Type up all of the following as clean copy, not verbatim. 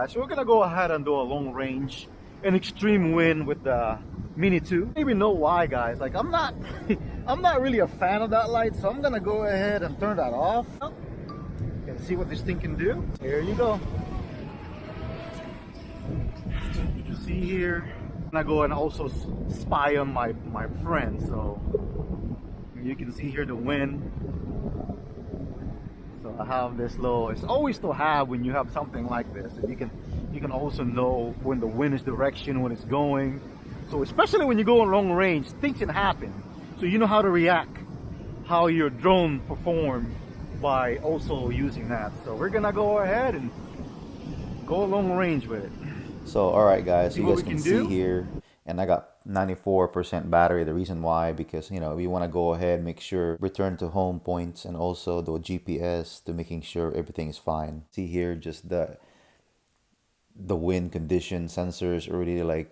guys, we're gonna go ahead and do a long range and extreme wind with the Mini 2. I don't even know why, guys. Like, I'm not I'm not really a fan of that light, so I'm gonna go ahead and turn that off and see what this thing can do. Here you go. You can see here. I'm gonna go and also spy on my friend. So you can see here the wind. So I have this little, it's always to have when you have something like this. And you can also know when the wind is direction, when it's going. So especially when you go on long range, things can happen. So you know how to react, how your drone perform by also using that. So we're gonna go ahead and go long range with it. So all right guys, See you guys can see here, and I got 94% battery. The reason why, because you know, we want to go ahead, make sure return to home points, and also the GPS to making sure everything is fine. See here, just the wind condition sensors already like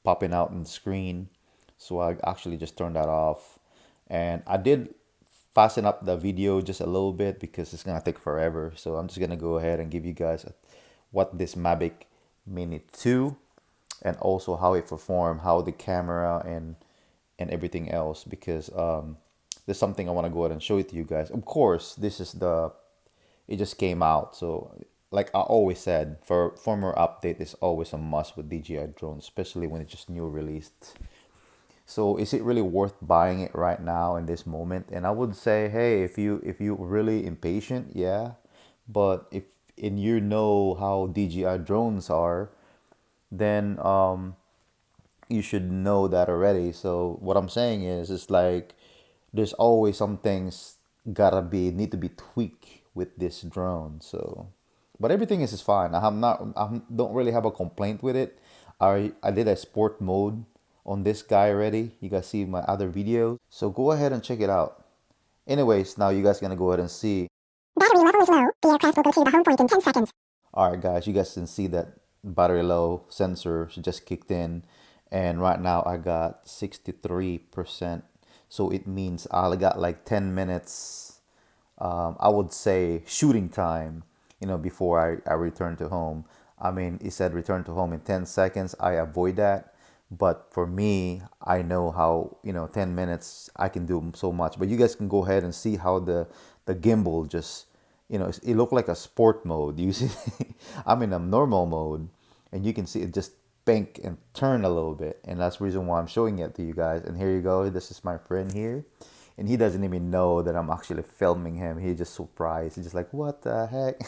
popping out on the screen. So I actually just turned that off, and I did fasten up the video just a little bit because it's gonna take forever. So I'm just gonna go ahead and give you guys what this Mavic Mini 2 and also how it performed, how the camera and everything else, because there's something I want to go ahead and show it to you guys. Of course, this is it just came out, so like I always said, for firmware update is always a must with DJI drone, especially when it's just new released. So is it really worth buying it right now in this moment? And I would say, hey, if you really impatient, yeah, but if you know how DJI drones are, then you should know that already. So what I'm saying is, it's like there's always some things need to be tweaked with this drone. So, but everything is fine. I don't really have a complaint with it. I did a sport mode on this guy already. You guys see my other videos, so go ahead and check it out. Anyways, now you guys gonna go ahead and see. Battery level is low. The aircraft will go to the home point in 10 seconds. Alright guys, you guys can see that battery low sensor just kicked in, and right now I got 63%. So it means I got like 10 minutes, I would say, shooting time, you know, before I return to home. I mean, it said return to home in 10 seconds. I avoid that. But for me, I know how, you know, 10 minutes I can do so much. But you guys can go ahead and see how the gimbal just, you know, it looked like a sport mode. You see, I'm in a normal mode, and you can see it just bank and turn a little bit. And that's the reason why I'm showing it to you guys. And here you go. This is my friend here. And he doesn't even know that I'm actually filming him. He's just surprised. He's just like, what the heck?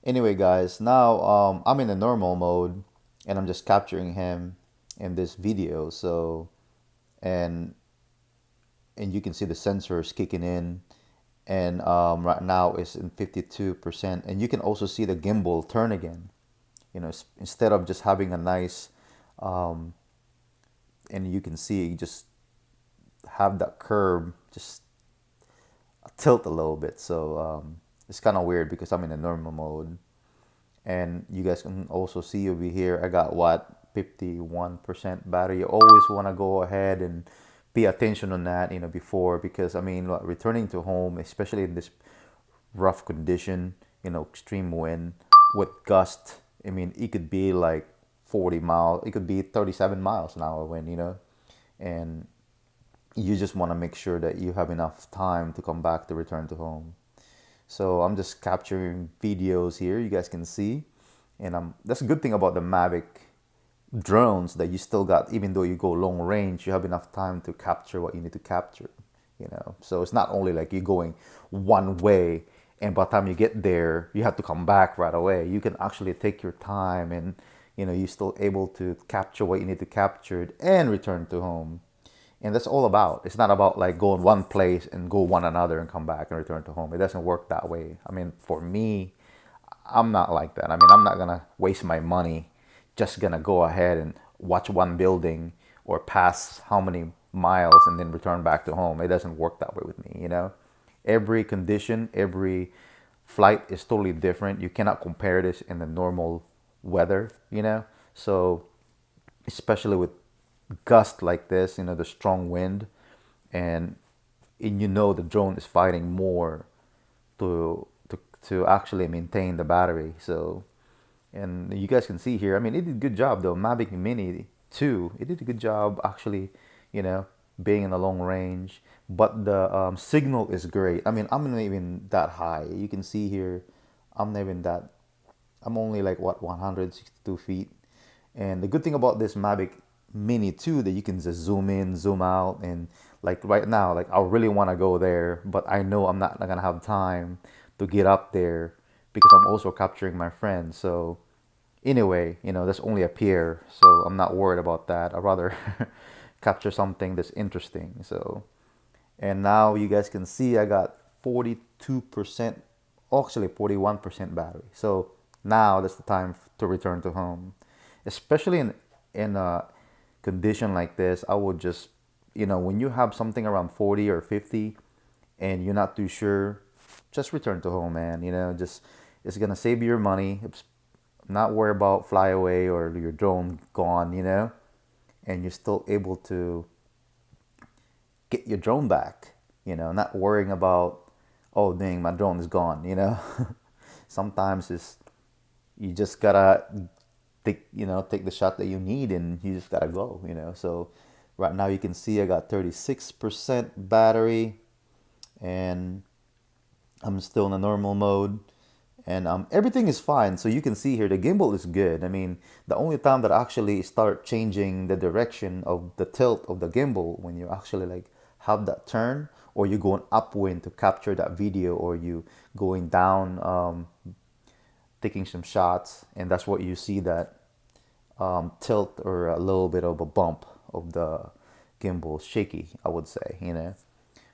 Anyway, guys, now I'm in a normal mode, and I'm just capturing him in this video. So, and you can see the sensors kicking in, and right now it's in 52%, and you can also see the gimbal turn again, you know, instead of just having a nice and you can see just have that curve just tilt a little bit. So it's kind of weird because I'm in a normal mode, and you guys can also see over here I got what, 51% battery. You always want to go ahead and pay attention on that, you know, before, because I mean, returning to home, especially in this rough condition, you know, extreme wind with gust, I mean, it could be like 40 miles, it could be 37 miles an hour wind, you know, and you just want to make sure that you have enough time to come back to return to home. So I'm just capturing videos here, you guys can see, and that's a good thing about the Mavic drones, that you still got, even though you go long range, you have enough time to capture what you need to capture, you know. So it's not only like you're going one way, and by the time you get there you have to come back right away. You can actually take your time, and you know, you're still able to capture what you need to capture and return to home. And that's all about. It's not about like going one place and go one another and come back and return to home. It doesn't work that way. I mean, for me, I'm not like that. I mean, I'm not gonna waste my money just gonna go ahead and watch one building or pass how many miles and then return back to home. It doesn't work that way with me, you know. Every condition, every flight is totally different. You cannot compare this in the normal weather, you know. So especially with gust like this, you know, the strong wind, and you know the drone is fighting more to actually maintain the battery. So And you guys can see here, I mean, it did a good job though. Mavic Mini 2, it did a good job actually, you know, being in the long range. But the signal is great. I mean, I'm not even that high. You can see here, I'm not even that, I'm only like what, 162 feet. And the good thing about this Mavic Mini 2 that you can just zoom in, zoom out, and like right now, like I really want to go there, but I know I'm not gonna have time to get up there because I'm also capturing my friends. So anyway, you know, that's only a pier, so I'm not worried about that. I'd rather capture something that's interesting. So, and now you guys can see I got 42%, actually 41% battery. So now that's the time to return to home, especially in a condition like this. I would just, you know, when you have something around 40 or 50 and you're not too sure, just return to home, man. You know, just, it's gonna save you your money. It's not worry about flyaway or your drone gone, you know, and you're still able to get your drone back, you know, not worrying about, oh dang, my drone is gone, you know. Sometimes it's, you just gotta take, you know, take the shot that you need and you just gotta go, you know. So right now you can see I got 36% battery and I'm still in the normal mode, and everything is fine. So you can see here the gimbal is good. I mean, the only time that I actually start changing the direction of the tilt of the gimbal when you actually like have that turn, or you going upwind to capture that video, or you going down taking some shots, and that's what you see, that tilt or a little bit of a bump of the gimbal, shaky, I would say, you know.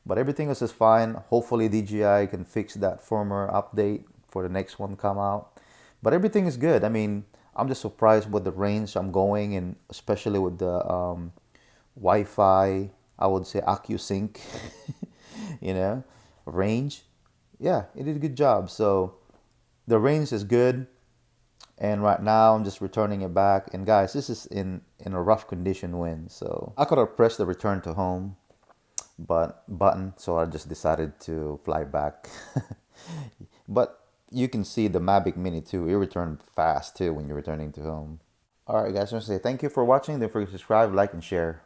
But everything else is fine. Hopefully DJI can fix that firmware update for the next one come out. But everything is good. I mean, I'm just surprised with the range I'm going, and especially with the Wi-Fi, I would say Accu sync, you know, range. Yeah, it did a good job. So the range is good. And right now I'm just returning it back. And guys, this is in a rough condition wind. So I could have pressed the return to home button, so I just decided to fly back. But you can see the Mavic Mini 2, it returned fast too when you're returning to home. Alright guys, I want to say thank you for watching. Don't forget to subscribe, like, and share.